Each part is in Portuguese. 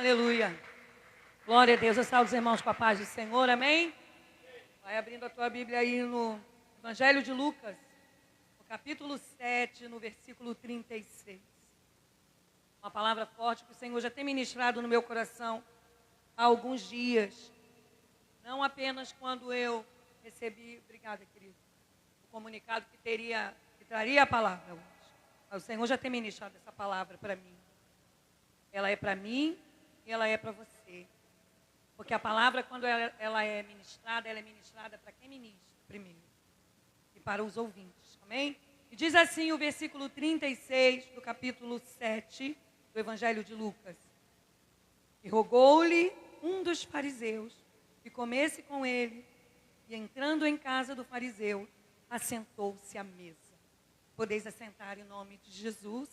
Aleluia. Glória a Deus. Eu saúdo os irmãos com a paz do Senhor. Amém? Vai abrindo a tua Bíblia aí no Evangelho de Lucas, no capítulo 7, no versículo 36. Uma palavra forte que o Senhor já tem ministrado no meu coração há alguns dias. Não apenas quando eu recebi, obrigada, querido, o comunicado que traria a palavra hoje. Mas o Senhor já tem ministrado essa palavra para mim. Ela é para mim e ela é para você. Porque a palavra, quando ela é ministrada para quem ministra primeiro. E para os ouvintes, amém? E diz assim o versículo 36 do capítulo 7 do Evangelho de Lucas. E rogou-lhe um dos fariseus que comesse com ele, e entrando em casa do fariseu, assentou-se à mesa. Podeis assentar em nome de Jesus.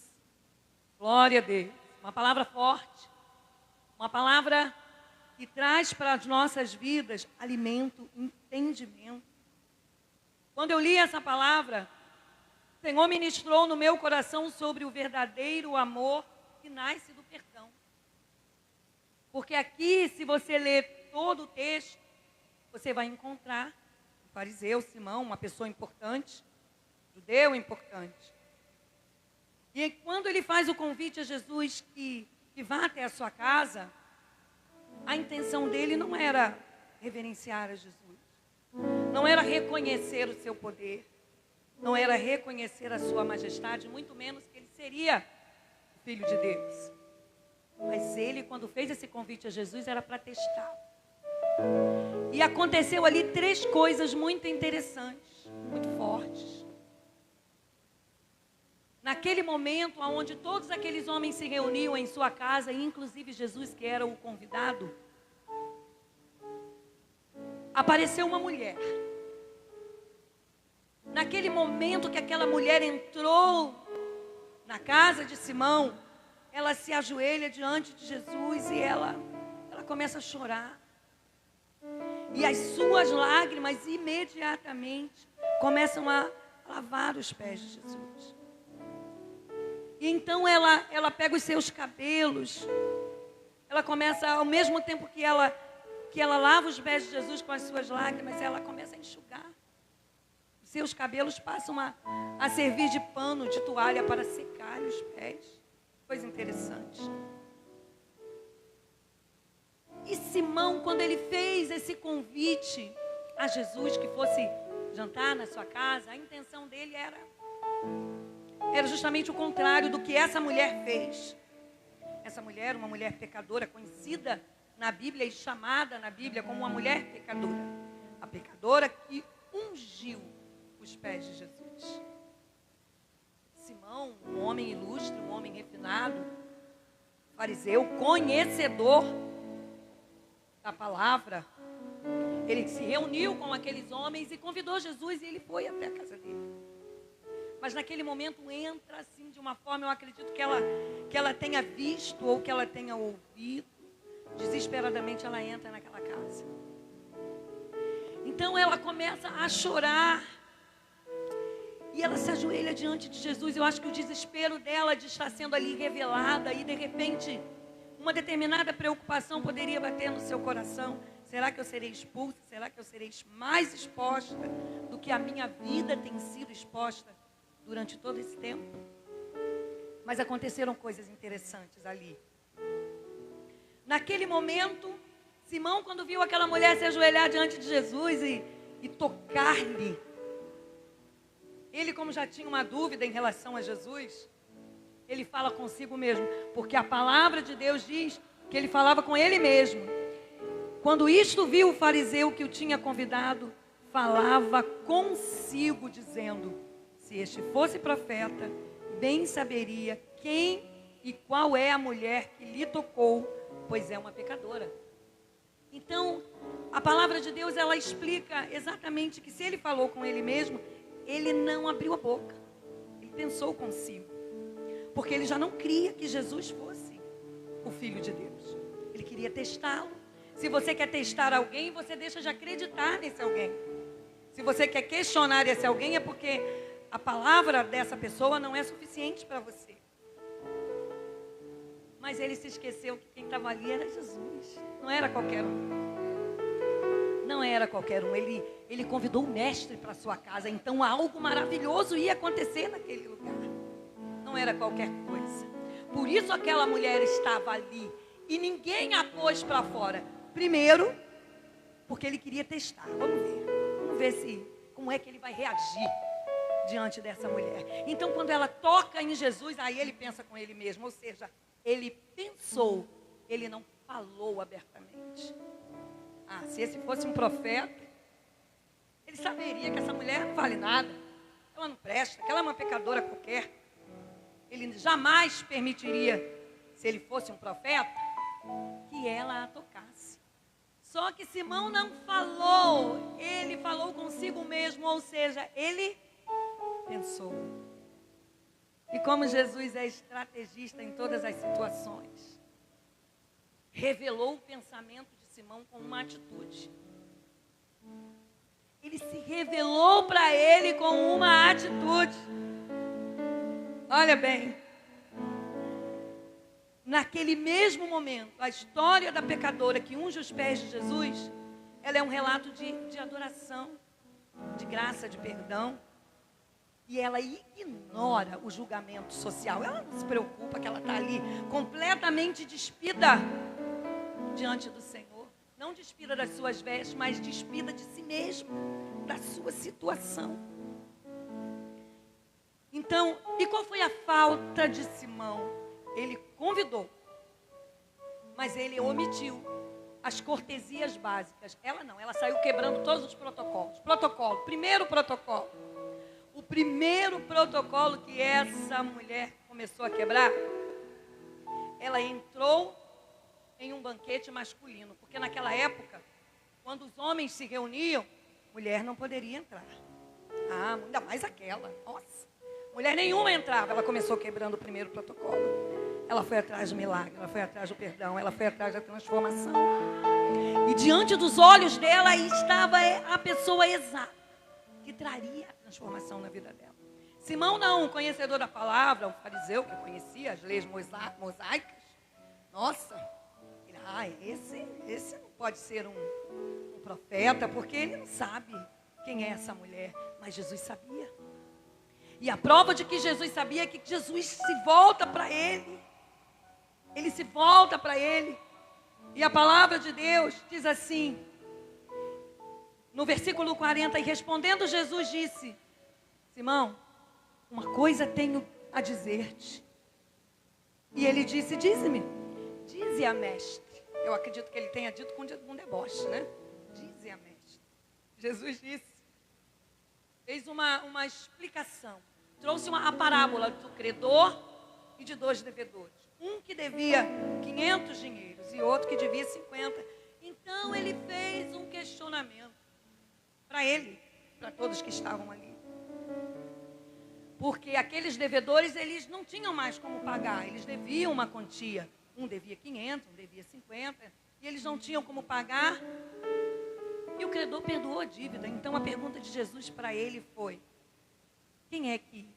Glória a Deus. Uma palavra forte, uma palavra que traz para as nossas vidas alimento, entendimento. Quando eu li essa palavra, o Senhor ministrou no meu coração sobre o verdadeiro amor que nasce do perdão. Porque aqui, se você ler todo o texto, você vai encontrar o fariseu Simão, uma pessoa importante, judeu importante. E quando ele faz o convite a Jesus que vá até a sua casa, a intenção dele não era reverenciar a Jesus, não era reconhecer o seu poder, não era reconhecer a sua majestade, muito menos que ele seria o Filho de Deus. Mas ele, quando fez esse convite a Jesus, era para testar. E aconteceu ali 3 coisas muito interessantes, muito fortes. Naquele momento, onde todos aqueles homens se reuniam em sua casa, inclusive Jesus, que era o convidado, apareceu uma mulher. Naquele momento que aquela mulher entrou na casa de Simão, ela se ajoelha diante de Jesus e ela começa a chorar. E as suas lágrimas imediatamente começam a lavar os pés de Jesus. E então ela pega os seus cabelos, ela começa, ao mesmo tempo que ela lava os pés de Jesus com as suas lágrimas, ela começa a enxugar. Os seus cabelos passam a servir de pano, de toalha para secar os pés. Coisa interessante. E Simão, quando ele fez esse convite a Jesus, que fosse jantar na sua casa, a intenção dele era justamente o contrário do que essa mulher fez. Essa mulher, uma mulher pecadora, conhecida na Bíblia e chamada na Bíblia como uma mulher pecadora. A pecadora que ungiu os pés de Jesus. Simão, um homem ilustre, um homem refinado, fariseu, conhecedor da palavra, ele se reuniu com aqueles homens e convidou Jesus e ele foi até a casa dele. Mas naquele momento entra assim de uma forma, eu acredito que ela tenha visto ou que ela tenha ouvido. Desesperadamente ela entra naquela casa. Então ela começa a chorar. E ela se ajoelha diante de Jesus. Eu acho que o desespero dela de estar sendo ali revelada e de repente uma determinada preocupação poderia bater no seu coração. Será que eu serei expulsa? Será que eu serei mais exposta do que a minha vida tem sido exposta durante todo esse tempo? Mas aconteceram coisas interessantes ali. Naquele momento, Simão, quando viu aquela mulher se ajoelhar diante de Jesus e tocar-lhe, ele, como já tinha uma dúvida em relação a Jesus, ele fala consigo mesmo, porque a palavra de Deus diz que ele falava com ele mesmo. Quando isto viu o fariseu que o tinha convidado, falava consigo dizendo: se este fosse profeta, bem saberia quem e qual é a mulher que lhe tocou, pois é uma pecadora. Então, a palavra de Deus, ela explica exatamente que se ele falou com ele mesmo, ele não abriu a boca. Ele pensou consigo. Porque ele já não cria que Jesus fosse o Filho de Deus. Ele queria testá-lo. Se você quer testar alguém, você deixa de acreditar nesse alguém. Se você quer questionar esse alguém, é porque a palavra dessa pessoa não é suficiente para você. Mas ele se esqueceu que quem estava ali era Jesus. Não era qualquer um. Não era qualquer um. Ele convidou o mestre para sua casa. Então algo maravilhoso ia acontecer naquele lugar. Não era qualquer coisa. Por isso aquela mulher estava ali. E ninguém a pôs para fora. Primeiro, porque ele queria testar. Vamos ver como é que ele vai reagir diante dessa mulher. Então quando ela toca em Jesus, aí ele pensa com ele mesmo. Ou seja, ele pensou, ele não falou abertamente. Se esse fosse um profeta, ele saberia que essa mulher não vale nada, ela não presta, que ela é uma pecadora qualquer. Ele jamais permitiria, se ele fosse um profeta, que ela a tocasse. Só que Simão não falou, ele falou consigo mesmo, ou seja, ele pensou. E como Jesus é estrategista em todas as situações, revelou o pensamento de Simão com uma atitude. Ele se revelou para ele com uma atitude. Olha bem, naquele mesmo momento, a história da pecadora que unge os pés de Jesus, ela é um relato de adoração, de graça, de perdão. E ela ignora o julgamento social. Ela não se preocupa que ela está ali completamente despida diante do Senhor. Não despida das suas vestes, mas despida de si mesma, da sua situação. Então, e qual foi a falta de Simão? Ele convidou, mas ele omitiu as cortesias básicas. Ela não, ela saiu quebrando todos os protocolos. Primeiro protocolo. O primeiro protocolo que essa mulher começou a quebrar, ela entrou em um banquete masculino. Porque naquela época, quando os homens se reuniam, mulher não poderia entrar. Ainda mais aquela. Nossa, mulher nenhuma entrava. Ela começou quebrando o primeiro protocolo. Ela foi atrás do milagre, ela foi atrás do perdão, ela foi atrás da transformação. E diante dos olhos dela estava a pessoa exata que traria a transformação na vida dela. Simão não, um conhecedor da palavra, um fariseu que conhecia as leis mosaicas. Nossa, esse não pode ser um profeta, porque ele não sabe quem é essa mulher. Mas Jesus sabia. E a prova de que Jesus sabia é que Jesus se volta para ele. Ele se volta para ele. E a palavra de Deus diz assim, no versículo 40, e respondendo Jesus disse, Simão, uma coisa tenho a dizer-te. E ele disse, dize-me. Dize a mestre. Eu acredito que ele tenha dito com deboche, né? Dize a mestre. Jesus disse, fez uma explicação. Trouxe a parábola do credor e de 2 devedores. Um que devia 500 dinheiros e outro que devia 50. Então ele fez um questionamento para ele, para todos que estavam ali. Porque aqueles devedores, eles não tinham mais como pagar, eles deviam uma quantia. Um devia 500, um devia 50, e eles não tinham como pagar. E o credor perdoou a dívida. Então a pergunta de Jesus para ele foi, quem é que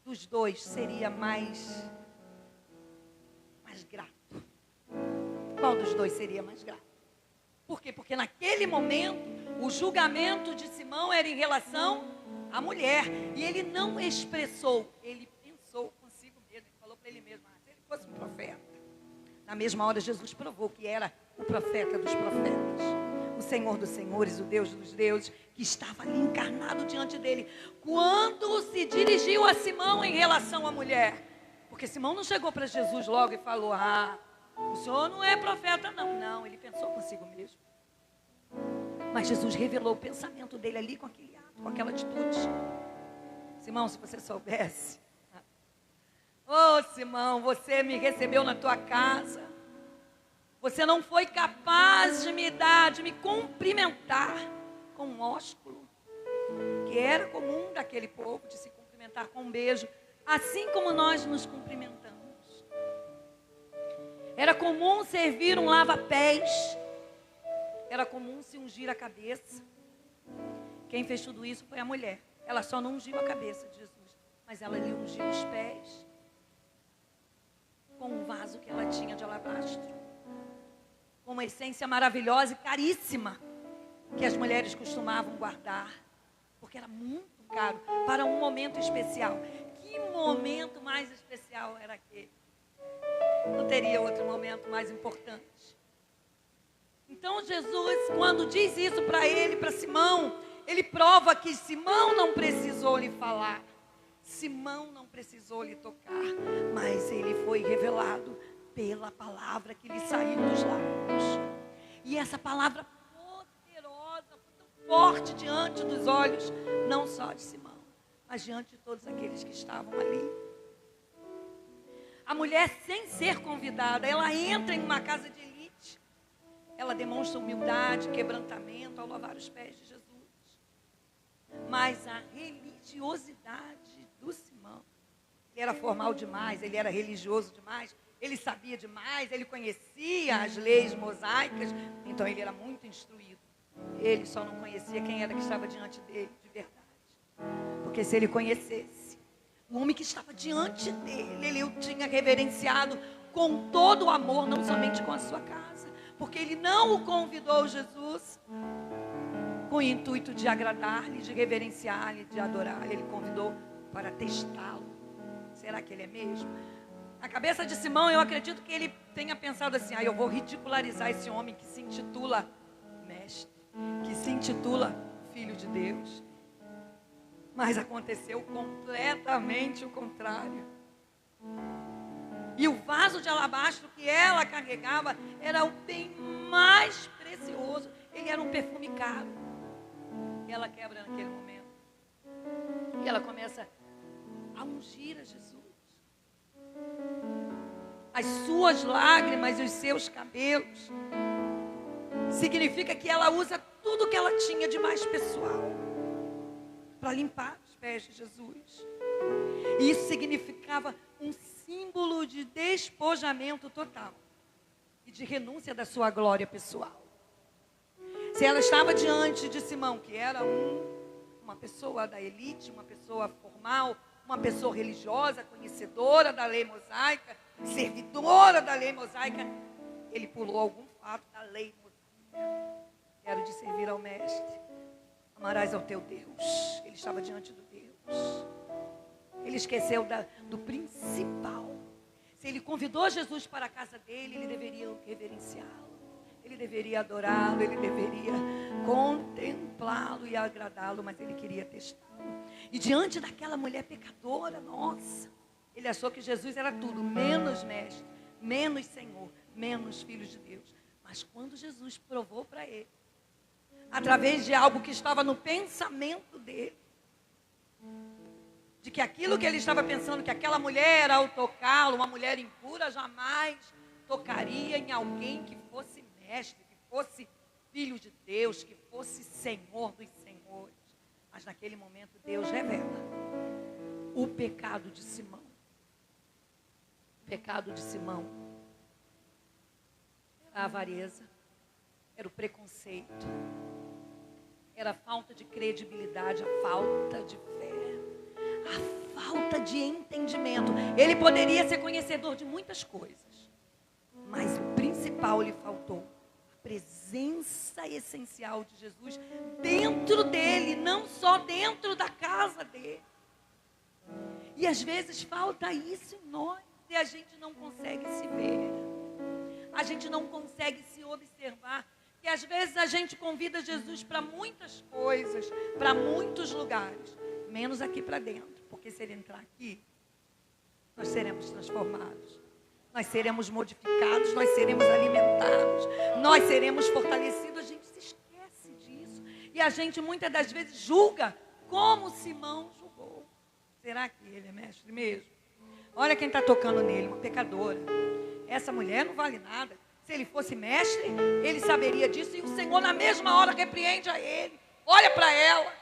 dos dois seria mais grato? Qual dos dois seria mais grato? Por quê? Porque naquele momento, o julgamento de Simão era em relação à mulher. E ele não expressou, ele pensou consigo mesmo. Ele falou para ele mesmo, se ele fosse um profeta. Na mesma hora, Jesus provou que era o profeta dos profetas. O Senhor dos senhores, o Deus dos deuses, que estava ali encarnado diante dele. Quando se dirigiu a Simão em relação à mulher. Porque Simão não chegou para Jesus logo e falou, o senhor não é profeta não. Não, ele pensou consigo mesmo. Mas Jesus revelou o pensamento dele ali com aquele ato, com aquela atitude. Simão, se você soubesse. Simão, você me recebeu na tua casa. Você não foi capaz de me cumprimentar com um ósculo. Que era comum daquele povo, de se cumprimentar com um beijo. Assim como nós nos cumprimentamos. Era comum servir um lava-pés. Era comum se ungir a cabeça. Quem fez tudo isso foi a mulher. Ela só não ungiu a cabeça de Jesus, mas ela lhe ungiu os pés. com um vaso que ela tinha de alabastro, com uma essência maravilhosa e caríssima, que as mulheres costumavam guardar, porque era muito caro, para um momento especial. Que momento mais especial era aquele? Não teria outro momento mais importante. Então Jesus, quando diz isso para ele, para Simão, ele prova que Simão não precisou lhe falar, Simão não precisou lhe tocar, mas ele foi revelado pela palavra que lhe saiu dos lábios. E essa palavra poderosa, tão forte diante dos olhos, não só de Simão, mas diante de todos aqueles que estavam ali. A mulher, sem ser convidada, ela entra em uma casa de elite, ela demonstra humildade, quebrantamento ao lavar os pés de Jesus. Mas a religiosidade do Simão, ele era formal demais, ele era religioso demais, ele sabia demais, ele conhecia as leis mosaicas, então ele era muito instruído. Ele só não conhecia quem era que estava diante dele de verdade. Porque se ele conhecesse o homem que estava diante dele, ele o tinha reverenciado com todo o amor, não somente com a sua casa. Porque ele não o convidou, Jesus, com o intuito de agradar-lhe, de reverenciar-lhe, de adorar-lhe. Ele convidou para testá-lo. Será que ele é mesmo? Na cabeça de Simão, eu acredito que ele tenha pensado assim: eu vou ridicularizar esse homem que se intitula mestre, que se intitula filho de Deus. Mas aconteceu completamente o contrário. E o vaso de alabastro que ela carregava era o bem mais precioso. Ele era um perfume caro. E ela quebra naquele momento. E ela começa a ungir a Jesus. As suas lágrimas e os seus cabelos significa que ela usa tudo que ela tinha de mais pessoal para limpar os pés de Jesus. E isso significava um símbolo de despojamento total e de renúncia da sua glória pessoal. Se ela estava diante de Simão, que era uma pessoa da elite, uma pessoa formal, uma pessoa religiosa, conhecedora da lei mosaica, servidora da lei mosaica, ele pulou algum fato da lei mosaica. Quero de servir ao mestre. Amarás ao teu Deus. Ele estava diante do Deus. Ele esqueceu do principal. Se ele convidou Jesus para a casa dele, ele deveria reverenciá-lo. Ele deveria adorá-lo, ele deveria contemplá-lo e agradá-lo, mas ele queria testá-lo. E diante daquela mulher pecadora, nossa, ele achou que Jesus era tudo, menos mestre, menos Senhor, menos filho de Deus. Mas quando Jesus provou para ele, através de algo que estava no pensamento dele, de que aquilo que ele estava pensando, que aquela mulher, ao tocá-lo, uma mulher impura, jamais tocaria em alguém que fosse mestre, que fosse filho de Deus, que fosse Senhor dos senhores. Mas naquele momento Deus revela o pecado de Simão. O pecado de Simão era a avareza, era o preconceito, era a falta de credibilidade, a falta de fé, a falta de entendimento. Ele poderia ser conhecedor de muitas coisas, mas o principal lhe faltou: a presença essencial de Jesus dentro dele, não só dentro da casa dele. E às vezes falta isso em nós, e a gente não consegue se ver, a gente não consegue se observar. E às vezes a gente convida Jesus para muitas coisas, para muitos lugares, menos aqui para dentro. Porque se ele entrar aqui, nós seremos transformados, nós seremos modificados, nós seremos alimentados, nós seremos fortalecidos. A gente se esquece disso. E a gente muitas das vezes julga como Simão julgou. Será que ele é mestre mesmo? Olha quem está tocando nele, uma pecadora. Essa mulher não vale nada. Se ele fosse mestre, ele saberia disso. E o Senhor na mesma hora repreende a ele. Olha para ela.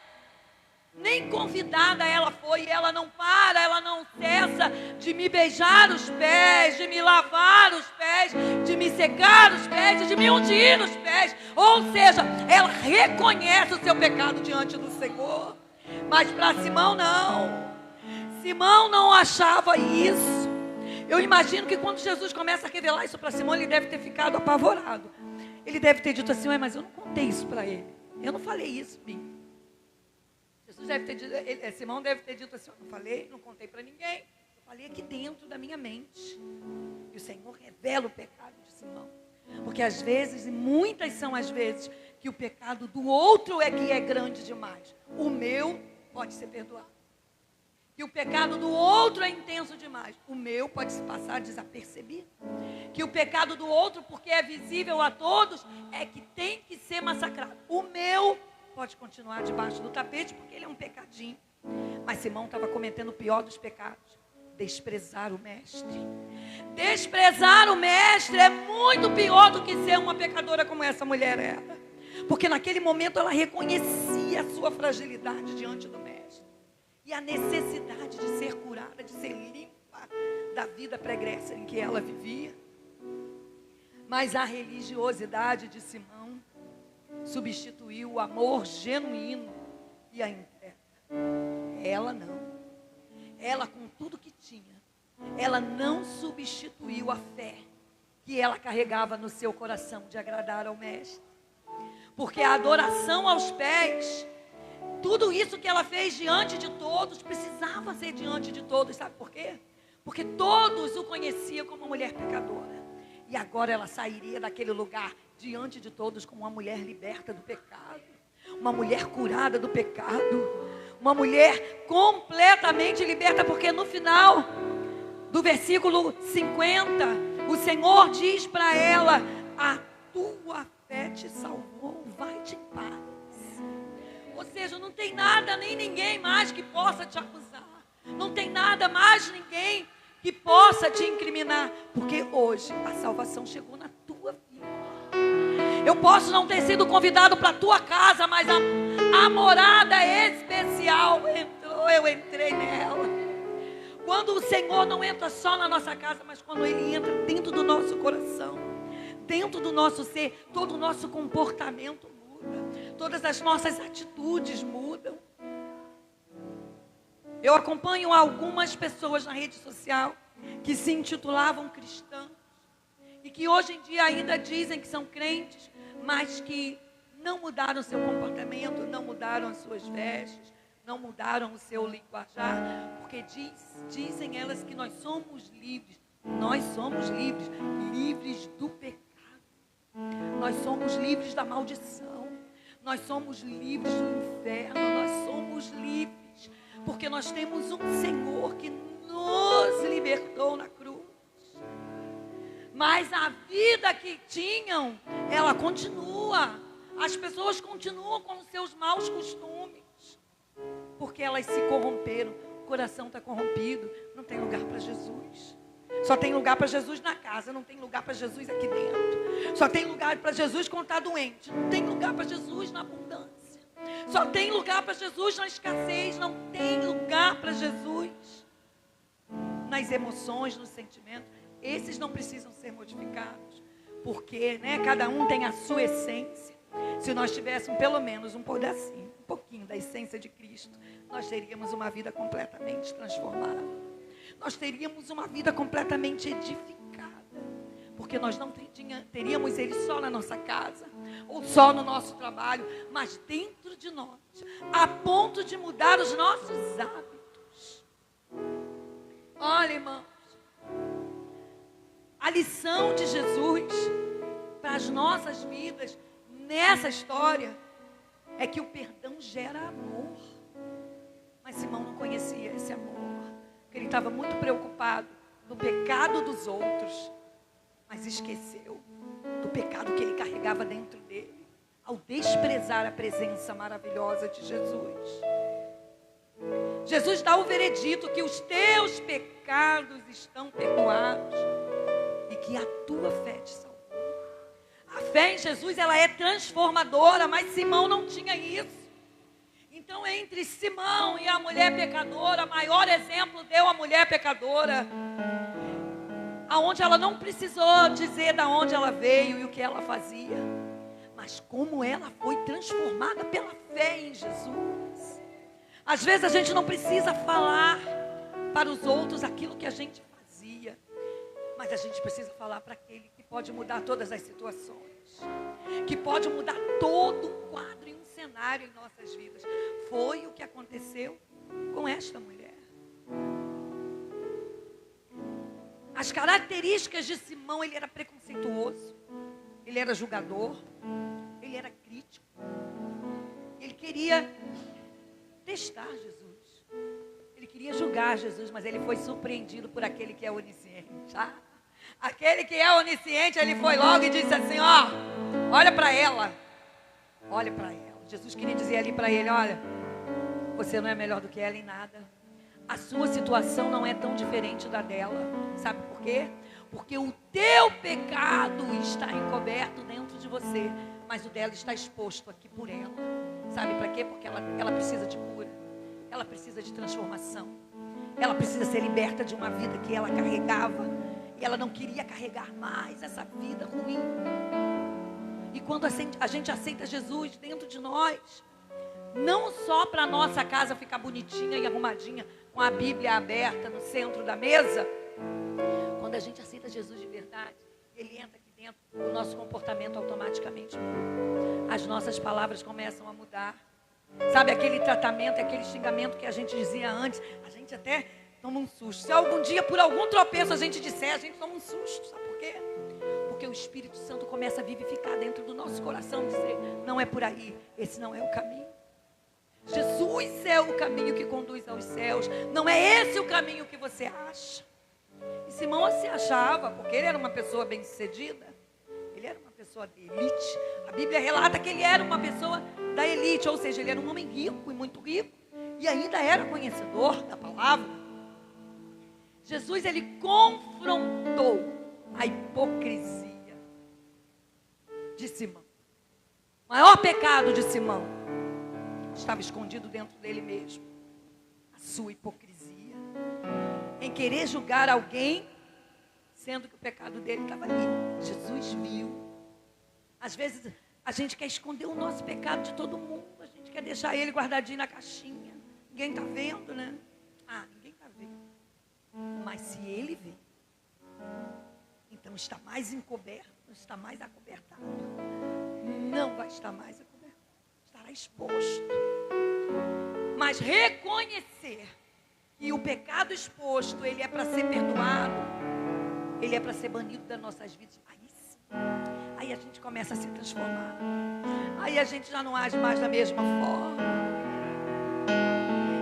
Nem convidada ela foi. E ela não para, ela não cessa de me beijar os pés, de me lavar os pés, de me secar os pés, de me ungir os pés. Ou seja, ela reconhece o seu pecado diante do Senhor. Mas para Simão não. Simão não achava isso. Eu imagino que quando Jesus começa a revelar isso para Simão, ele deve ter ficado apavorado. Ele deve ter dito assim: mas eu não contei isso para ele. Eu não falei isso, Bim. Jesus deve ter dito, Simão deve ter dito assim: eu não falei, não contei para ninguém. Eu falei aqui dentro da minha mente. E o Senhor revela o pecado de Simão. Porque às vezes, e muitas são as vezes, que o pecado do outro é que é grande demais. O meu pode ser perdoado. Que o pecado do outro é intenso demais. O meu pode se passar desapercebido. Que o pecado do outro, porque é visível a todos, é que tem que ser massacrado. O meu pode continuar debaixo do tapete, porque ele é um pecadinho. Mas Simão estava cometendo o pior dos pecados: desprezar o mestre. Desprezar o mestre é muito pior do que ser uma pecadora como essa mulher era. Porque naquele momento ela reconhecia a sua fragilidade diante do mestre. E a necessidade de ser curada, de ser limpa da vida pregressa em que ela vivia. Mas a religiosidade de Simão substituiu o amor genuíno e a entrega. Ela não. Ela, com tudo que tinha, ela não substituiu a fé que ela carregava no seu coração de agradar ao mestre. Porque a adoração aos pés, tudo isso que ela fez diante de todos, precisava ser diante de todos. Sabe por quê? Porque todos o conheciam como uma mulher pecadora. E agora ela sairia daquele lugar diante de todos como uma mulher liberta do pecado. Uma mulher curada do pecado. Uma mulher completamente liberta. Porque no final do versículo 50, o Senhor diz para ela: a tua fé te salvou, vai-te em paz. Ou seja, não tem nada nem ninguém mais que possa te acusar. Não tem nada mais ninguém que possa te incriminar. Porque hoje a salvação chegou na tua vida. Eu posso não ter sido convidado para a tua casa, mas a morada especial entrou, eu entrei nela. Quando o Senhor não entra só na nossa casa, mas quando Ele entra dentro do nosso coração, dentro do nosso ser, todo o nosso comportamento muda, todas as nossas atitudes mudam. Eu acompanho algumas pessoas na rede social que se intitulavam cristãos e que hoje em dia ainda dizem que são crentes, mas que não mudaram seu comportamento, não mudaram as suas vestes, não mudaram o seu linguajar, porque dizem elas que nós somos livres. Nós somos livres, livres do pecado. Nós somos livres da maldição. Nós somos livres do inferno. Nós somos livres, porque nós temos um Senhor que nos libertou na cruz. Mas a vida que tinham, ela continua. As pessoas continuam com os seus maus costumes, porque elas se corromperam. O coração está corrompido. Não tem lugar para Jesus. Só tem lugar para Jesus na casa. Não tem lugar para Jesus aqui dentro. Só tem lugar para Jesus quando está doente. Não tem lugar para Jesus na abundância. Só tem lugar para Jesus na escassez. Não tem lugar para Jesus nas emoções, nos sentimentos. Esses não precisam ser modificados, porque cada um tem a sua essência. Se nós tivéssemos pelo menos um pedacinho, um pouquinho da essência de Cristo, nós teríamos uma vida completamente transformada. Nós teríamos uma vida completamente edificada. Porque nós não teríamos Ele só na nossa casa, ou só no nosso trabalho, mas dentro de nós, a ponto de mudar os nossos hábitos. Olha, irmãos, a lição de Jesus para as nossas vidas nessa história é que o perdão gera amor. Mas Simão não conhecia esse amor, porque ele estava muito preocupado no pecado dos outros, mas esqueceu do pecado que ele carregava dentro dele, ao desprezar a presença maravilhosa de Jesus. Jesus dá o veredito que os teus pecados estão perdoados e que a tua fé te salvou. A fé em Jesus, ela é transformadora, mas Simão não tinha isso. Então, entre Simão e a mulher pecadora, maior exemplo deu a mulher pecadora, aonde ela não precisou dizer de onde ela veio e o que ela fazia, mas como ela foi transformada pela fé em Jesus. Às vezes a gente não precisa falar para os outros aquilo que a gente fazia, Mas a gente precisa falar para aquele que pode mudar todas as situações, que pode mudar todo um quadro e um cenário em nossas vidas. Foi o que aconteceu com esta mulher. As características de Simão: ele era preconceituoso, ele era julgador, ele era crítico, ele queria testar Jesus, ele queria julgar Jesus, mas ele foi surpreendido por aquele que é onisciente. Aquele que é onisciente, ele foi logo e disse assim: ó, olha para ela, olha para ela. Jesus queria dizer ali para ele: olha, você não é melhor do que ela em nada. A sua situação não é tão diferente da dela. Sabe por quê? Porque o teu pecado está encoberto dentro de você, mas o dela está exposto aqui por ela. Sabe para quê? Porque ela precisa de cura, ela precisa de transformação, ela precisa ser liberta de uma vida que ela carregava, e ela não queria carregar mais essa vida ruim. E quando a gente aceita Jesus dentro de nós, não só para a nossa casa ficar bonitinha e arrumadinha, com a Bíblia aberta no centro da mesa, quando a gente aceita Jesus de verdade, ele entra aqui dentro, o nosso comportamento automaticamente muda. As nossas palavras começam a mudar. Sabe aquele tratamento, aquele xingamento que a gente dizia antes, a gente até toma um susto. Se algum dia, por algum tropeço, a gente disser, a gente toma um susto. Sabe por quê? Porque o Espírito Santo começa a vivificar dentro do nosso coração, dizer: não é por aí, esse não é o caminho. Jesus é o caminho que conduz aos céus, não é esse o caminho que você acha. E Simão se achava, porque ele era uma pessoa bem-sucedida, ele era uma pessoa de elite. A Bíblia relata que ele era uma pessoa da elite, ou seja, ele era um homem rico e muito rico, e ainda era conhecedor da palavra. Jesus, ele confrontou a hipocrisia de Simão. O maior pecado de Simão estava escondido dentro dele mesmo. A sua hipocrisia em querer julgar alguém, sendo que o pecado dele estava ali. Jesus viu. Às vezes a gente quer esconder o nosso pecado de todo mundo, a gente quer deixar ele guardadinho na caixinha. Ninguém está vendo, né? Ninguém está vendo. Mas se ele vê, então está mais encoberto, está mais acobertado. Não vai estar mais acobertado, estará exposto. Mas reconhecer que o pecado exposto, ele é para ser perdoado, ele é para ser banido das nossas vidas. Aí a gente começa a se transformar. Aí a gente já não age mais da mesma forma.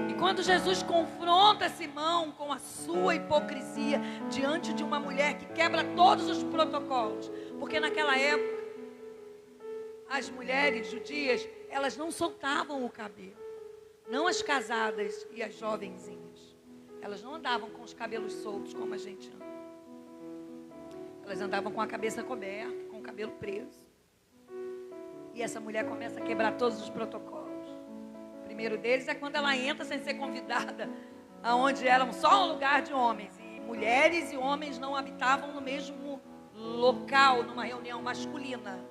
E quando Jesus confronta Simão com a sua hipocrisia diante de uma mulher que quebra todos os protocolos, porque naquela época as mulheres judias, elas não soltavam o cabelo. Não as casadas e as jovenzinhas. Elas não andavam com os cabelos soltos como a gente anda. Elas andavam com a cabeça coberta, com o cabelo preso. E essa mulher começa a quebrar todos os protocolos. O primeiro deles é quando ela entra sem ser convidada, aonde era só um lugar de homens. E mulheres e homens não habitavam no mesmo local, numa reunião masculina.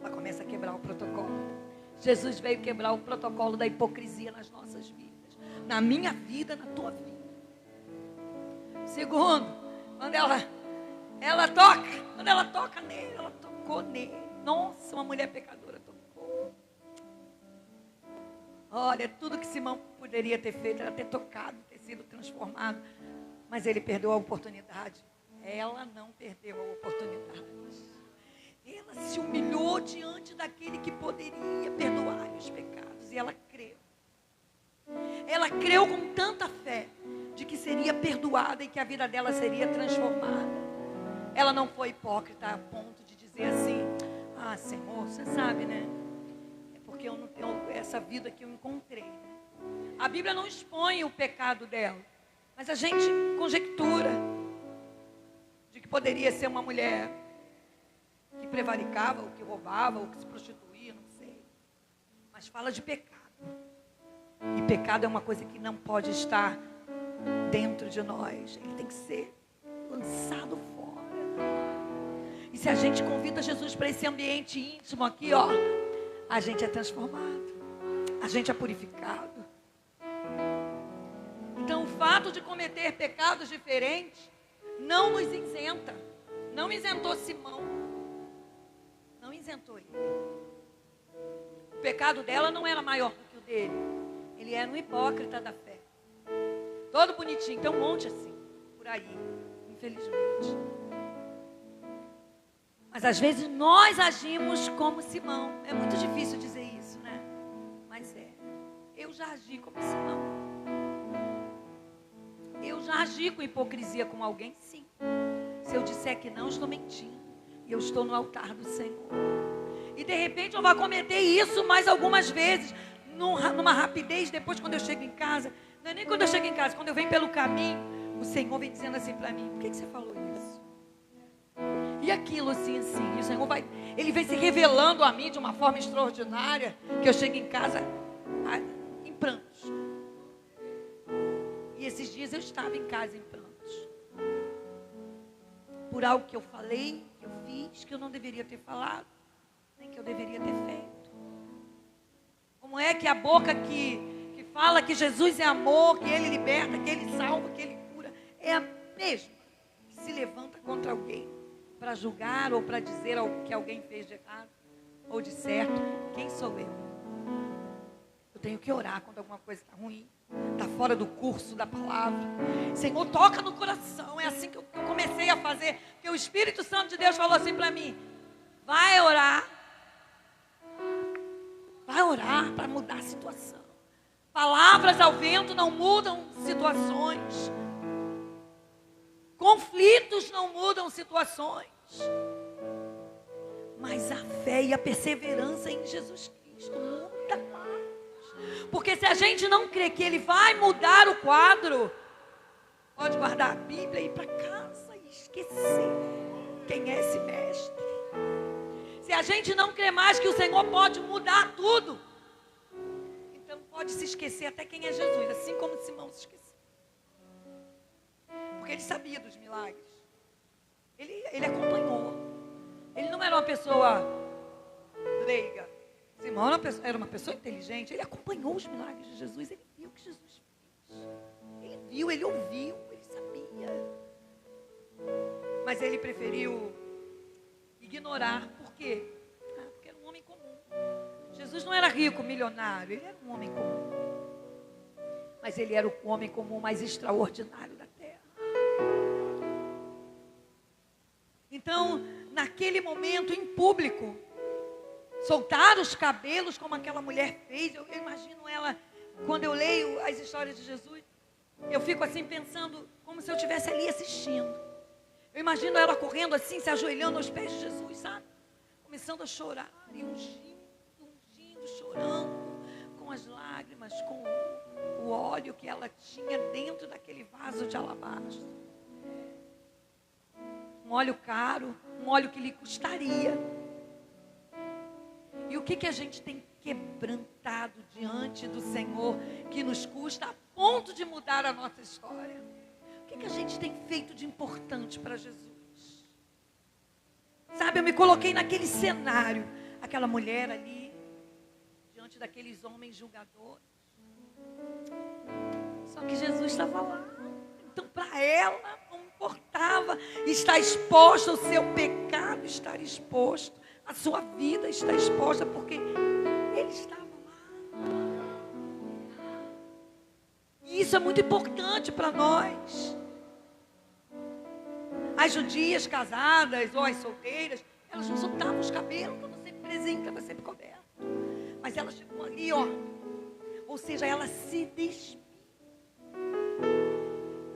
Ela começa a quebrar o protocolo. Jesus veio quebrar o protocolo da hipocrisia nas nossas vidas. Na minha vida, na tua vida. Segundo, quando ela toca nele, ela tocou nele. Nossa, uma mulher pecadora tocou. Olha, tudo que Simão poderia ter feito era ter tocado, ter sido transformado. Mas ele perdeu a oportunidade. Ela não perdeu a oportunidade. Ela se humilhou diante daquele que poderia perdoar os pecados. E ela creu. Ela creu com tanta fé de que seria perdoada e que a vida dela seria transformada. Ela não foi hipócrita a ponto de dizer assim: Senhor, você sabe, né? É porque eu não tenho essa vida que eu encontrei, né? A Bíblia não expõe o pecado dela, mas a gente conjectura de que poderia ser uma mulher que prevaricava, ou que roubava, ou que se prostituía, não sei. Mas fala de pecado. E pecado é uma coisa que não pode estar dentro de nós. Ele tem que ser lançado fora. E se a gente convida Jesus para esse ambiente íntimo aqui, a gente é transformado. A gente é purificado. Então o fato de cometer pecados diferentes não nos isenta. Não isentou Simão. Não isentou ele. O pecado dela não era maior do que o dele. Ele era um hipócrita da fé. Todo bonitinho. Tem um monte assim, por aí, infelizmente. Mas às vezes nós agimos como Simão. É muito difícil dizer isso, né? Mas é. Eu já agi como Simão. Eu já agi com hipocrisia com alguém, sim. Se eu disser que não, estou mentindo. E eu estou no altar do Senhor. E de repente eu vou cometer isso mais algumas vezes. Numa rapidez, depois quando eu chego em casa. Não é nem quando eu chego em casa, quando eu venho pelo caminho, o Senhor vem dizendo assim para mim: por que você falou isso? E aquilo assim. E o Senhor Ele vem se revelando a mim de uma forma extraordinária, que eu chego em casa em prantos. E esses dias eu estava em casa em prantos. Por algo que eu falei, que eu fiz, que eu não deveria ter falado, nem que eu deveria ter feito. Como é que a boca que fala que Jesus é amor, que Ele liberta, que Ele salva, que Ele cura, é a mesma que se levanta contra alguém para julgar ou para dizer que alguém fez de errado ou de certo? Quem sou eu? Eu tenho que orar quando alguma coisa está ruim, está fora do curso da palavra. Senhor, toca no coração. É assim que eu comecei a fazer, porque o Espírito Santo de Deus falou assim para mim: vai orar para mudar a situação. Palavras ao vento não mudam situações. Conflitos não mudam situações. Mas a fé e a perseverança em Jesus Cristo muda mais. Porque se a gente não crê que Ele vai mudar o quadro, pode guardar a Bíblia e ir para casa e esquecer quem é esse mestre. Se a gente não crê mais que o Senhor pode mudar tudo, então pode se esquecer até quem é Jesus, assim como Simão se esqueceu. Porque ele sabia dos milagres. Ele acompanhou. Ele não era uma pessoa leiga. Simão era uma pessoa inteligente. Ele acompanhou os milagres de Jesus. Ele viu o que Jesus fez. Ele viu, ele ouviu, ele sabia. Mas ele preferiu ignorar. Por quê? Porque era um homem comum. Jesus não era rico, milionário. Ele era um homem comum. Mas ele era o homem comum mais extraordinário da terra. Então, naquele momento, em público, soltar os cabelos como aquela mulher fez. Eu imagino ela, quando eu leio as histórias de Jesus, eu fico assim pensando, como se eu estivesse ali assistindo. Eu imagino ela correndo assim, se ajoelhando aos pés de Jesus, sabe? Começando a chorar e ungindo, chorando, com as lágrimas, com o óleo que ela tinha dentro daquele vaso de alabastro. Um óleo caro, um óleo que lhe custaria. E o que a gente tem quebrantado diante do Senhor, que nos custa a ponto de mudar a nossa história? O que a gente tem feito de importante para Jesus? Sabe, eu me coloquei naquele cenário, aquela mulher ali, diante daqueles homens julgadores. Só que Jesus estava lá. Então, para ela, não importava estar exposta, o seu pecado estar exposto, a sua vida está exposta, porque Ele estava lá. E isso é muito importante para nós. As judias casadas ou as solteiras, elas não soltavam os cabelos, estavam sempre presentes, estavam sempre cobertos. Mas ela chegou ali, ó. Ou seja, ela se despiu.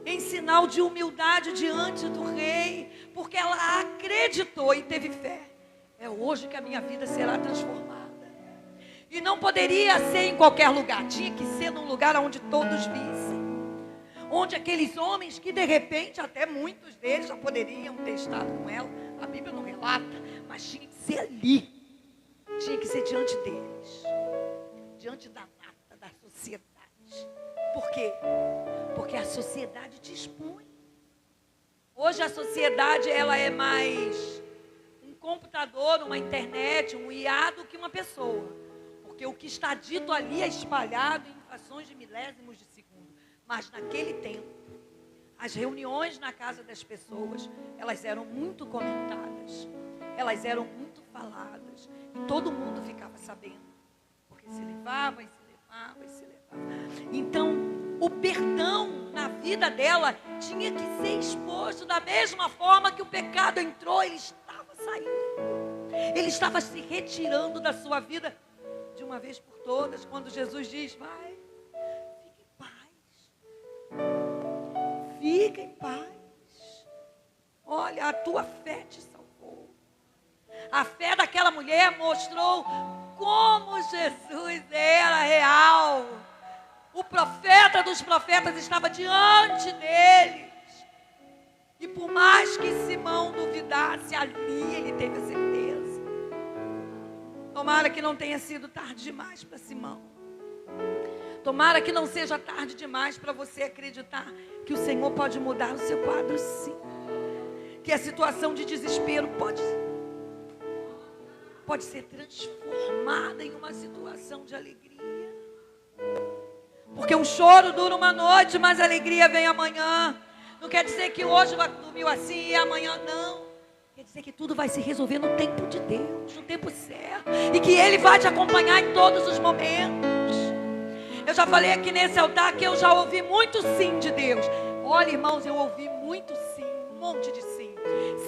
Em sinal de humildade diante do rei, porque ela acreditou e teve fé. É hoje que a minha vida será transformada. E não poderia ser em qualquer lugar, tinha que ser num lugar onde todos vissem. Onde aqueles homens que de repente, até muitos deles já poderiam ter estado com ela, a Bíblia não relata, mas tinha que ser ali. Tinha que ser diante deles. Diante da mata, da sociedade. Por quê? Porque a sociedade te expõe. Hoje a sociedade, ela é mais um computador, uma internet, um IA do que uma pessoa. Porque o que está dito ali é espalhado em frações de milésimos de segundo. Mas naquele tempo, As reuniões na casa das pessoas, elas eram muito comentadas, elas eram muito faladas, e todo mundo ficava sabendo, porque se levava, e se levava, e se levava. Então, o perdão na vida dela tinha que ser exposto da mesma forma que o pecado entrou, ele estava saindo, ele estava se retirando da sua vida, de uma vez por todas, quando Jesus diz, vai, fica em paz. Fica em paz. Olha, a tua fé te salvou. A fé daquela mulher mostrou como Jesus era real. O profeta dos profetas estava diante deles. E por mais que Simão duvidasse, ali ele teve a certeza. Tomara que não tenha sido tarde demais para Simão. Tomara que não seja tarde demais para você acreditar que o Senhor pode mudar o seu quadro, sim. Que a situação de desespero pode ser transformada em uma situação de alegria. Porque um choro dura uma noite, mas a alegria vem amanhã. Não quer dizer que hoje vai dormir assim e amanhã não. Quer dizer que tudo vai se resolver no tempo de Deus, no tempo certo. E que Ele vai te acompanhar em todos os momentos. Eu já falei aqui nesse altar que eu já ouvi muito sim de Deus. Olha, irmãos, eu ouvi muito sim, um monte de sim.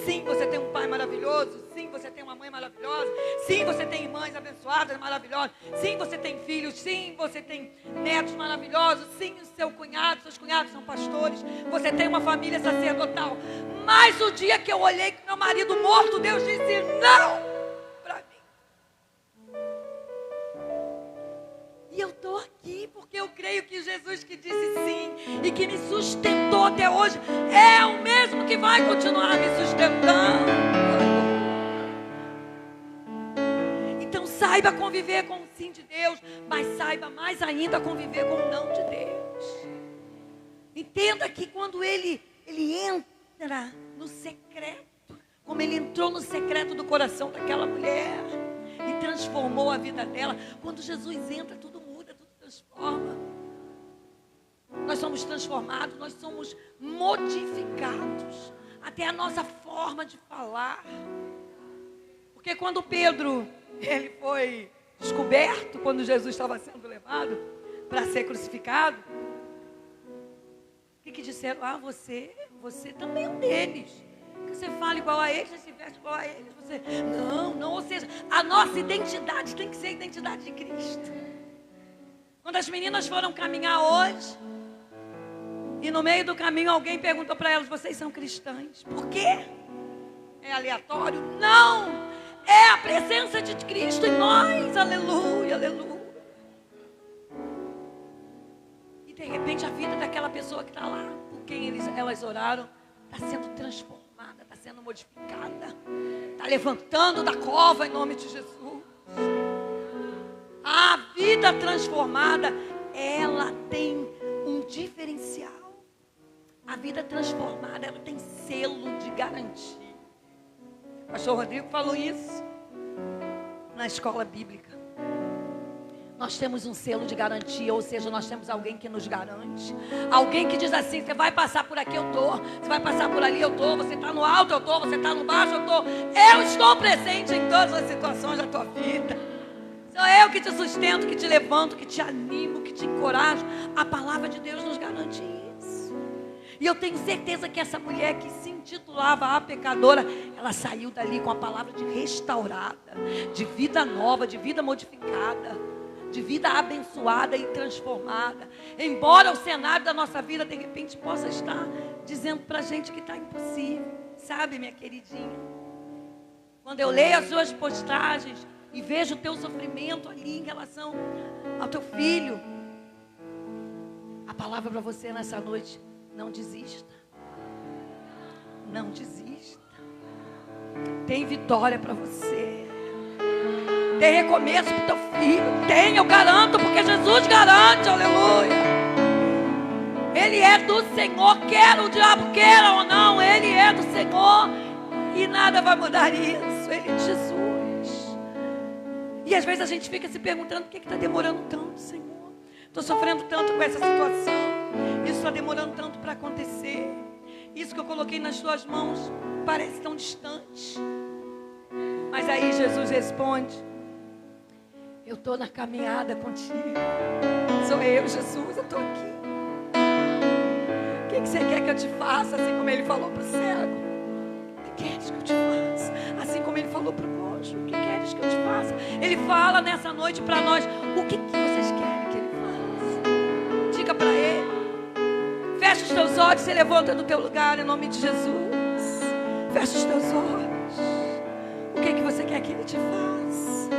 Sim, você tem um pai maravilhoso. Sim, você tem uma mãe maravilhosa. Sim, você tem irmãs abençoadas, maravilhosas. Sim, você tem filhos. Sim, você tem netos maravilhosos. Sim, seus cunhados são pastores. Você tem uma família sacerdotal. Mas o dia que eu olhei com meu marido morto, Deus disse não para mim. E eu estou aqui porque eu creio que Jesus que disse sim e que me sustentou até hoje é o mesmo que vai continuar me sustentando. Então saiba conviver com o sim de Deus, mas saiba mais ainda conviver com o não de Deus. Entenda que quando ele entra no secreto, como ele entrou no secreto do coração daquela mulher e transformou a vida dela, quando Jesus entra, tudo muda, tudo transforma. Nós somos transformados, nós somos modificados, até a nossa forma de falar. Porque quando Pedro, ele foi descoberto, quando Jesus estava sendo levado para ser crucificado, o que disseram? Ah, você também é um deles. Que você fala igual a eles, você se veste igual a eles. Você... Não, ou seja, a nossa identidade tem que ser a identidade de Cristo. Quando as meninas foram caminhar hoje, e no meio do caminho alguém perguntou para elas, vocês são cristãs? Por quê? É aleatório? Não! É a presença de Cristo em nós. Aleluia, aleluia. E de repente a vida daquela pessoa que está lá, por quem elas oraram, está sendo transformada, está sendo modificada. Está levantando da cova em nome de Jesus. A vida transformada, ela tem um diferencial. A vida transformada, ela tem selo de garantia. O pastor Rodrigo falou isso na escola bíblica. Nós temos um selo de garantia, ou seja, nós temos alguém que nos garante. Alguém que diz assim, você vai passar por aqui, eu estou. Você vai passar por ali, eu estou. Você está no alto, eu estou. Você está no baixo, eu estou. Eu estou presente em todas as situações da tua vida. Sou eu que te sustento, que te levanto, que te animo, que te encorajo. A palavra de Deus nos garante isso. E eu tenho certeza que essa mulher que se intitulava a pecadora, ela saiu dali com a palavra de restaurada, de vida nova, de vida modificada, de vida abençoada e transformada. Embora o cenário da nossa vida de repente possa estar dizendo para a gente que está impossível. Sabe, minha queridinha, quando eu leio as suas postagens e vejo o teu sofrimento ali em relação ao teu filho, a palavra para você nessa noite: não desista. Não desista. Tem vitória para você. Tem recomeço para o teu filho. Tem, eu garanto, porque Jesus garante, aleluia. Ele é do Senhor, quer o diabo queira ou não, Ele é do Senhor. E nada vai mudar isso, Ele é Jesus. E às vezes a gente fica se perguntando, por que está demorando tanto, Senhor? Estou sofrendo tanto com essa situação. Isso está demorando tanto para acontecer? Isso que eu coloquei nas tuas mãos parece tão distante. Mas aí Jesus responde: eu estou na caminhada contigo. Sou eu, Jesus, eu estou aqui. O que você quer que eu te faça? Assim como ele falou para o cego. O que queres que eu te faça? Assim como ele falou para o coxo. O que queres que eu te faça? Ele fala nessa noite para nós: o que vocês querem que ele faça? Diga para ele. Fecha os teus olhos, se levanta do teu lugar em nome de Jesus. Fecha os teus olhos. O que você quer que ele te faça?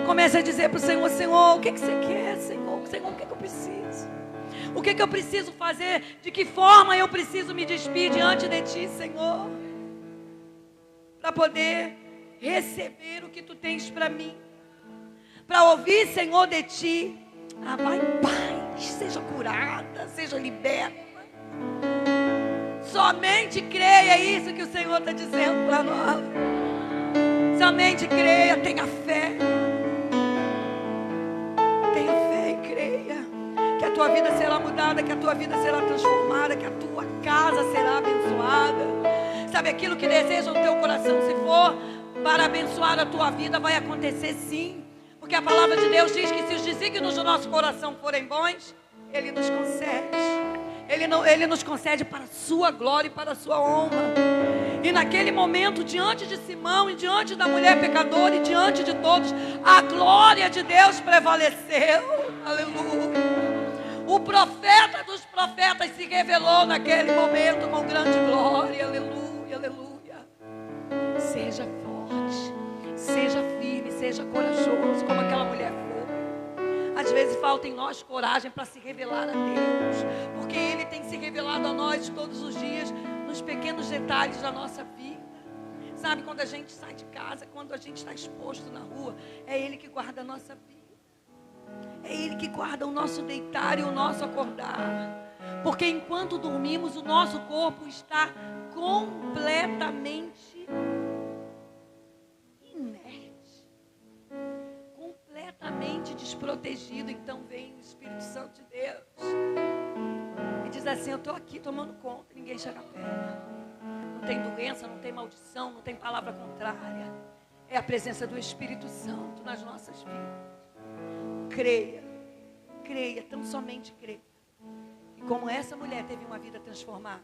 Comece a dizer para o Senhor: Senhor, o que você quer, Senhor? Senhor, o que eu preciso? O que eu preciso fazer? De que forma eu preciso me despir diante de Ti, Senhor? Para poder receber o que Tu tens para mim. Para ouvir, Senhor, de Ti. Vai em paz, seja curada, seja liberta. Somente creia, é isso que o Senhor está dizendo para nós. Somente creia, tenha fé. Tenha fé e creia que a tua vida será mudada, que a tua vida será transformada, que a tua casa será abençoada. Sabe aquilo que deseja no teu coração, se for para abençoar a tua vida, vai acontecer sim. Porque a palavra de Deus diz que se os desígnios do nosso coração forem bons, Ele nos concede. Ele nos concede para a sua glória e para a sua honra. E naquele momento, diante de Simão e diante da mulher pecadora e diante de todos, a glória de Deus prevaleceu. Aleluia. O profeta dos profetas se revelou naquele momento com grande glória. Aleluia, aleluia. Seja forte, seja firme, seja corajoso, como aquela mulher foi. Às vezes falta em nós coragem para se revelar a Deus, porque Ele tem se revelado a nós todos os dias, nos pequenos detalhes da nossa vida. Sabe, quando a gente sai de casa, quando a gente está exposto na rua, é Ele que guarda a nossa vida. É Ele que guarda o nosso deitar e o nosso acordar. Porque enquanto dormimos, o nosso corpo está completamente inerte, completamente desprotegido. Então vem o Espírito Santo de Deus e diz assim: eu estou aqui tomando conta, ninguém chega perto. Não tem doença, não tem maldição, não tem palavra contrária. É a presença do Espírito Santo nas nossas vidas. Creia, creia, tão somente creia. E como essa mulher teve uma vida transformada,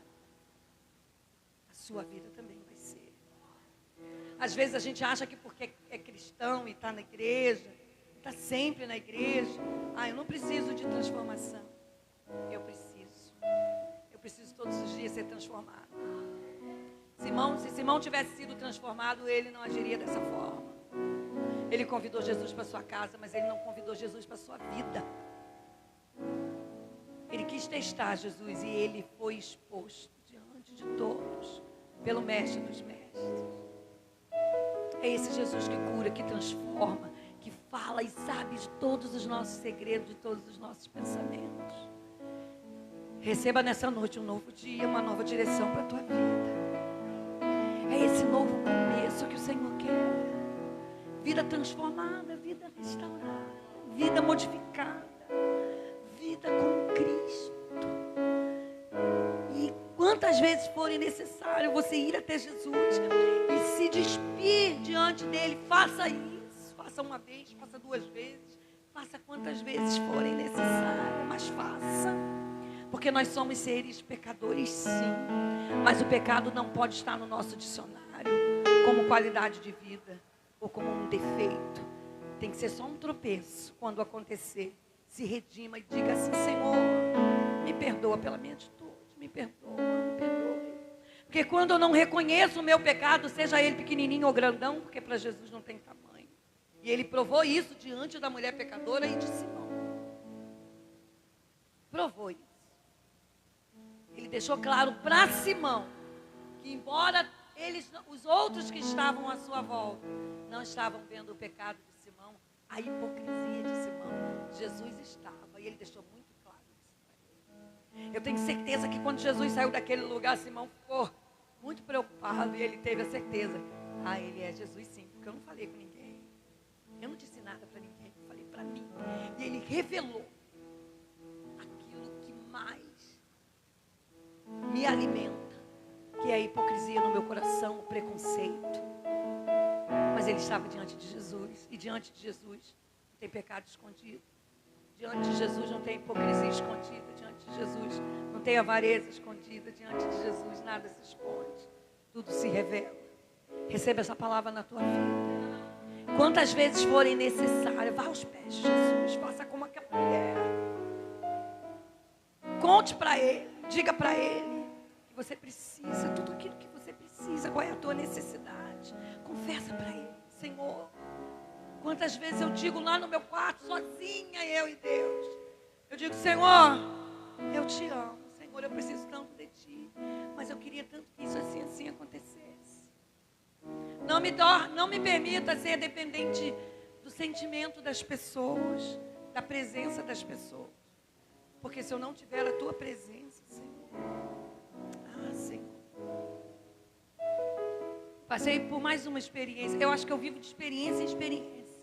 a sua vida também vai ser. Às vezes a gente acha que porque é cristão e está na igreja, está sempre na igreja, eu não preciso de transformação. Eu preciso todos os dias ser transformado. Se Simão tivesse sido transformado, ele não agiria dessa forma. Ele convidou Jesus para sua casa, mas ele não convidou Jesus para sua vida. Ele quis testar Jesus e ele foi exposto diante de todos pelo mestre dos mestres. É esse Jesus que cura, que transforma, que fala e sabe de todos os nossos segredos, de todos os nossos pensamentos. Receba nessa noite um novo dia, uma nova direção para a tua vida. É esse novo começo que o Senhor quer. Vida transformada, vida restaurada, vida modificada, vida com Cristo. E quantas vezes forem necessário você ir até Jesus e se despir diante dele, faça isso. Faça uma vez, faça duas vezes, faça quantas vezes forem necessárias, mas faça. Porque nós somos seres pecadores, sim. Mas o pecado não pode estar no nosso dicionário como qualidade de vida ou como um defeito. Tem que ser só um tropeço. Quando acontecer, se redima e diga assim: Senhor, me perdoa pela minha atitude. Me perdoa, me perdoe. Porque quando eu não reconheço o meu pecado, seja ele pequenininho ou grandão, porque para Jesus não tem tamanho. E ele provou isso diante da mulher pecadora e de Simão. Provou isso. Ele deixou claro para Simão que, embora os outros que estavam à sua volta não estavam vendo o pecado de Simão, a hipocrisia de Simão, Jesus estava, e ele deixou muito claro isso para ele. Eu tenho certeza que quando Jesus saiu daquele lugar, Simão ficou muito preocupado, e ele teve a certeza: ele é Jesus sim, porque eu não falei com ninguém, eu não disse nada para ninguém, eu falei para mim. E ele revelou aquilo que mais me alimenta, que é a hipocrisia no meu coração, o preconceito. Mas ele estava diante de Jesus, e diante de Jesus não tem pecado escondido. Diante de Jesus não tem hipocrisia escondida. Diante de Jesus não tem avareza escondida. Diante de Jesus nada se esconde. Tudo se revela. Receba essa palavra na tua vida. Quantas vezes forem necessárias, vá aos pés de Jesus. Faça como aquela mulher. Conte para Ele. Diga para Ele que você precisa. Tudo aquilo que você precisa. Qual é a tua necessidade? Confessa para Ele. Senhor, quantas vezes eu digo lá no meu quarto, sozinha, eu e Deus. Eu digo, Senhor, eu te amo. Senhor, eu preciso tanto de Ti. Mas eu queria tanto que isso assim acontecesse. Não me permita ser dependente do sentimento das pessoas, da presença das pessoas. Porque se eu não tiver a Tua presença, Senhor. Senhor. Passei por mais uma experiência. Eu acho que eu vivo de experiência em experiência.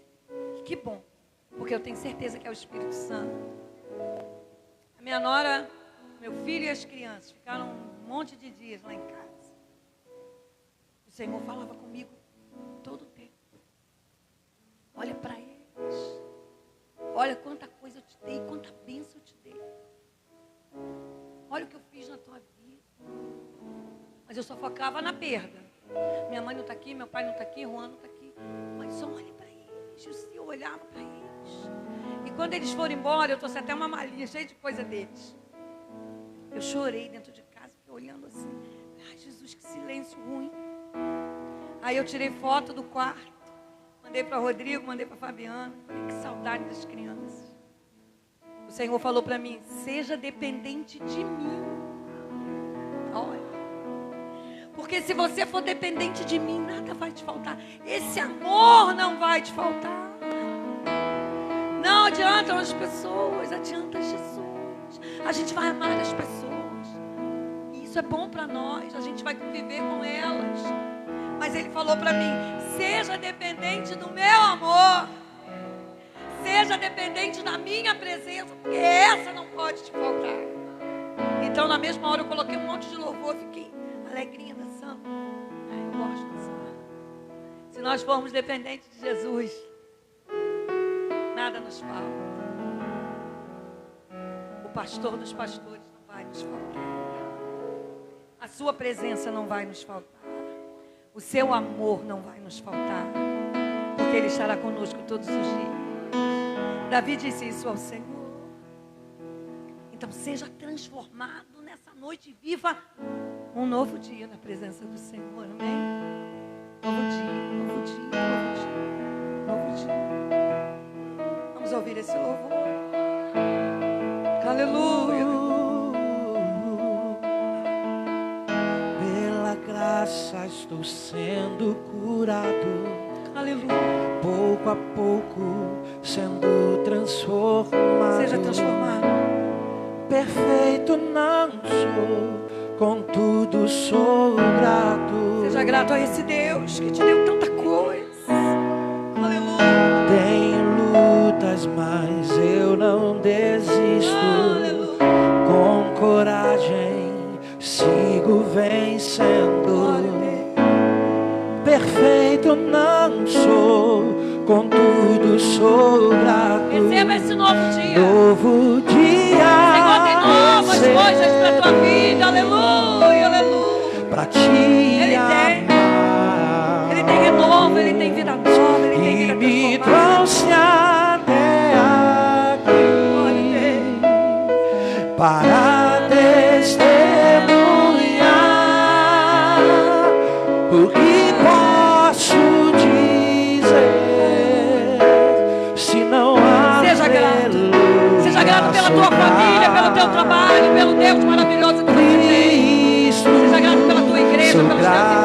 Que bom, porque eu tenho certeza que é o Espírito Santo. A minha nora, meu filho e as crianças ficaram um monte de dias lá em casa. O Senhor falava comigo todo o tempo. Olha para eles. Olha quanta coisa eu te dei, quanta bênção eu te dei. Olha o que eu fiz na tua vida. Mas eu só focava na perda. Minha mãe não está aqui, meu pai não está aqui, Juan não está aqui. Mas só olha para eles. Eu olhava para eles. E quando eles foram embora, eu trouxe até uma malinha cheia de coisa deles. Eu chorei dentro de casa, fiquei olhando assim. Ai, Jesus, que silêncio ruim. Aí eu tirei foto do quarto. Mandei para Rodrigo, mandei para Fabiana. Falei, que saudade das crianças. O Senhor falou para mim, seja dependente de mim. Olha. Porque se você for dependente de mim, nada vai te faltar. Esse amor não vai te faltar. Não adiantam as pessoas, adianta Jesus. A gente vai amar as pessoas. E isso é bom para nós. A gente vai conviver com elas. Mas Ele falou para mim, seja dependente do meu amor. Seja dependente da minha presença. Porque essa não pode te faltar. Então na mesma hora eu coloquei um monte de louvor. Fiquei alegrinha dançando. Eu gosto de dançar. Se nós formos dependentes de Jesus, nada nos falta. O pastor dos pastores não vai nos faltar. A sua presença não vai nos faltar. O seu amor não vai nos faltar. Porque Ele estará conosco todos os dias. Davi disse isso ao Senhor. Então seja transformado nessa noite e viva um novo dia na presença do Senhor. Amém? Novo dia, novo dia, novo dia, novo dia. Vamos ouvir esse louvor. Aleluia. Pela graça estou sendo curado. Aleluia. Pouco a pouco sendo transformado. Seja transformado. Perfeito não sou, contudo sou grato. Seja grato a esse Deus que te deu tanta coisa. Aleluia. Tenho lutas, mas eu não desisto. Aleluia. Com coragem sigo vencendo. Perfeito não sou, contudo sou grato. Receba esse novo dia. Novo dia. Senhor tem novas coisas para a tua vida. Aleluia, aleluia. Pra te amar. Ele tem renovo, Ele tem vida nova, Ele tem vida me transformada. trouxe até aqui para testemunhar o que posso dizer se não há. Seja grato pela tua família, pelo teu trabalho, pelo Deus maravilhoso que você tem. Seja grato pela tua igreja, pelos teus